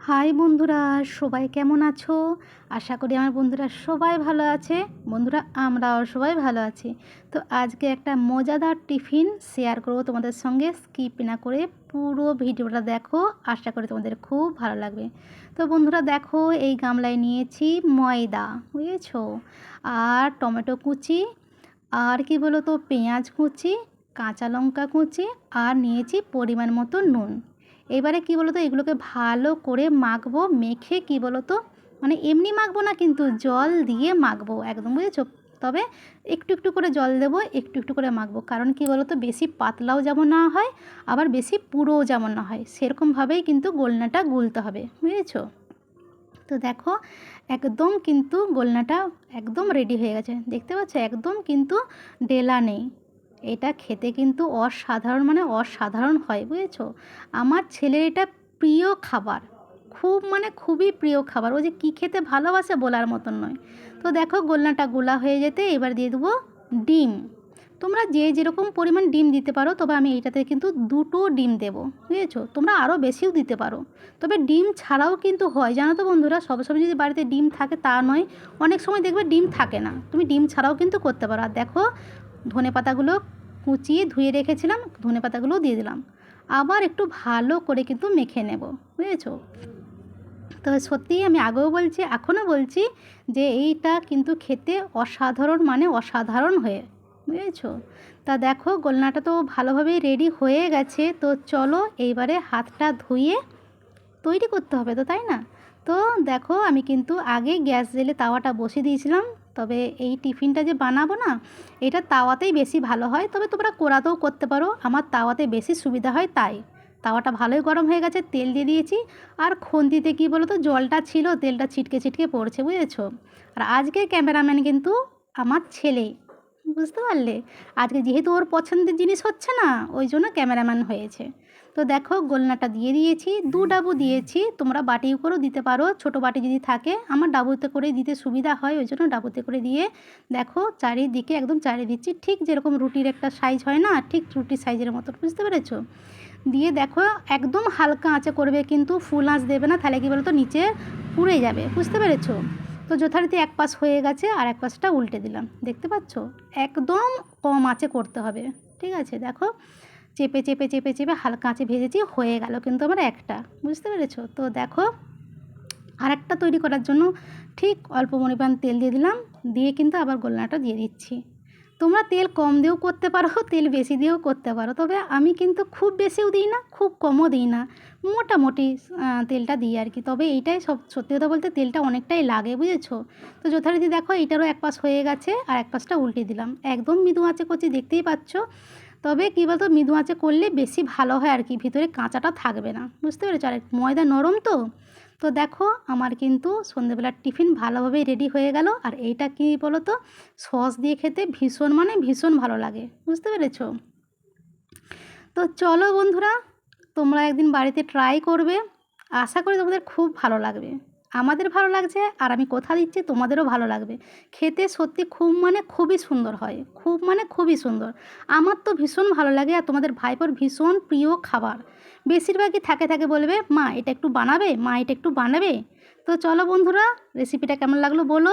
High বন্ধুরা, সবাই কেমন আছো? আশা করি আমার বন্ধুরা সবাই ভালো আছে। বন্ধুরা, আমরাও সবাই ভালো আছি। তো আজকে একটা মজাদার টিফিন শেয়ার করবো তোমাদের সঙ্গে। স্কিপ না করে পুরো ভিডিওটা দেখো, আশা করি তোমাদের খুব ভালো লাগবে। তো বন্ধুরা দেখো, এই গামলায় নিয়েছি ময়দা, বুঝেছো, আর টমেটো কুচি, আর কি বলো তো, পেঁয়াজ কুচি, কাঁচা লঙ্কা কুচি, আর নিয়েছি পরিমাণ মতো নুন। এবারে কি বলো তো, এগুলোকে ভালো করে মাখবো। মেখে কি বলো তো, মানে এমনি মাখবো না, কিন্তু জল দিয়ে মাখবো একদম, বুঝেছো। তবে একটু একটু করে জল দেবো, একটু একটু করে মাখবো। কারণ কি বলো তো, বেশি পাতলাও যেমন না হয়, আবার বেশি পুরোও যেমন না হয়, সেরকমভাবেই কিন্তু গোলনাটা গুলতে হবে, বুঝেছো। তো দেখো, একদম কিন্তু গোলনাটা একদম রেডি হয়ে গেছে, দেখতে পাচ্ছ, একদম কিন্তু ডেলা নেই। এটা খেতে কিন্তু অসাধারণ, মানে অসাধারণ হয়, বুঝেছো। আমার ছেলের এটা প্রিয় খাবার, খুব মানে খুবই প্রিয় খাবার। ও যে কী খেতে ভালোবাসে বলার মতন নয়। তো দেখো, গোলনাটা গোলা হয়ে যেতে এবার দিয়ে দেবো ডিম। তোমরা যে যেরকম পরিমাণ ডিম দিতে পারো, তবে আমি এইটাতে কিন্তু 2টো ডিম দেবো, বুঝেছো। তোমরা আরও বেশিও দিতে পারো, তবে ডিম ছাড়াও কিন্তু হয়, জানো তো বন্ধুরা। সবসময় যদি বাড়িতে ডিম থাকে তা নয়, অনেক সময় দেখবে ডিম থাকে না, তুমি ডিম ছাড়াও কিন্তু করতে পারো। আর দেখো, ধনেপাতাগুলো কুচিয়ে ধুয়ে রেখেছিলাম, ধনেপাতাগুলোও দিয়ে দিলাম। আবার একটু ভালো করে কিন্তু মেখে নেব, বুঝেছো। তবে সত্যিই আমি আগেও বলছি, এখনও বলছি, যে এইটা কিন্তু খেতে অসাধারণ, মানে অসাধারণ হয়ে, বুঝেছো। তা দেখো, গোলনাটা তো ভালোভাবেই রেডি হয়ে গেছে। তো চলো এইবারে হাতটা ধুয়ে তৈরি করতে হবে তো, তাই না। তো দেখো, আমি কিন্তু আগে গ্যাস জেলে তাওয়াটা বসিয়ে দিয়েছিলাম। তবে এই টিফিনটা যে বানাবো না, এটা তাওয়াতেই বেশি ভালো হয়। তবে তোমরা কড়াতেও করতে পারো, আমার তাওয়াতে বেশি সুবিধা হয় তাই। তাওয়াটা ভালোই গরম হয়ে গেছে, তেল দিয়ে দিয়েছি। আর খুন্তিতে কী বলো তো, জলটা ছিল, তেলটা ছিটকে ছিটকে পড়ছে, বুঝেছো। আর আজকের ক্যামেরাম্যান কিন্তু আমার ছেলে, বুঝতে পারলে। আজকে যেহেতু ওর পছন্দের জিনিস হচ্ছে না, ওই জন্য ক্যামেরাম্যান হয়েছে। তো দেখো, গোলনাটা দিয়ে দিয়েছি, 2 ডাবু দিয়েছি। তোমরা বাটিও করেও দিতে পারো, ছোটো বাটি যদি থাকে। আমার ডাবুতে করে দিতে সুবিধা হয়, ওই জন্য ডাবুতে করে দিয়ে দেখো চারিদিকে একদম চারিয়ে দিচ্ছি, ঠিক যেরকম রুটির একটা সাইজ হয় না, ঠিক রুটির সাইজের মতো, বুঝতে পেরেছো। দিয়ে দেখো, একদম হালকা আঁচে করবে, কিন্তু ফুল আঁচ দেবে না, তাহলে কী বলো তো, নিচে পুড়ে যাবে, বুঝতে পেরেছো। তো যথারীতি এক পাশ হয়ে গেছে, আর এক পাশটা উল্টে দিলাম, দেখতে পাচ্ছ। একদম কম আঁচে করতে হবে, ঠিক আছে। দেখো, চেপে চেপে চেপে চেপে হালকা আঁচে ভেজেছি, হয়ে গেল কিন্তু আমার একটা, বুঝতে পেরেছো। তো দেখো, আরেকটা তৈরি করার জন্য ঠিক অল্প পরিমাণ তেল দিয়ে দিলাম, দিয়ে কিন্তু আবার গোলনাটা দিয়ে দিচ্ছি। তোমরা তেল কম দিয়েও করতে পারো, তেল বেশি দিয়েও করতে পারো। তবে আমি কিন্তু খুব বেশিও দিই না, খুব কমও দিই না, মোটামুটি তেলটা দিই আর কি। তবে এইটাই সত্যি কথা বলতে, তেলটা অনেকটাই লাগে, বুঝেছো। তো যথারীতি দেখো, এইটারও এক পাশ হয়ে গেছে, আর এক পাশটা উল্টে দিলাম। একদম মৃদু আঁচে করছি, দেখতেই পাচ্ছ। তবে কী বলতো, মৃদু আঁচে করলে বেশি ভালো হয় আর কি, ভিতরে কাঁচাটা থাকবে না, বুঝতে পেরেছো। আর ময়দা নরম তো। তো দেখো, আমার কিন্তু সন্ধ্যেবেলার টিফিন ভালোভাবেই রেডি হয়ে গেল। আর এইটা কী বলো তো, সস দিয়ে খেতে ভীষণ, মানে ভীষণ ভালো লাগে, বুঝতে পেরেছো। তো চলো বন্ধুরা, তোমরা একদিন বাড়িতে ট্রাই করবে, আশা করি তোমাদের খুব ভালো লাগবে। আমাদের ভালো লাগছে, আর আমি কথা দিচ্ছি তোমাদেরও ভালো লাগবে। খেতে সত্যি খুব, মানে খুবই সুন্দর হয়, খুব মানে খুবই সুন্দর। আমার তো ভীষণ ভালো লাগে, আর তোমাদের ভাইপোর ভীষণ প্রিয় খাবার। বেশিরভাগই থাকে থাকে বলবে, মা এটা একটু বানাবে, মা এটা একটু বানাবে। তো চলো বন্ধুরা, রেসিপিটা কেমন লাগলো বলো।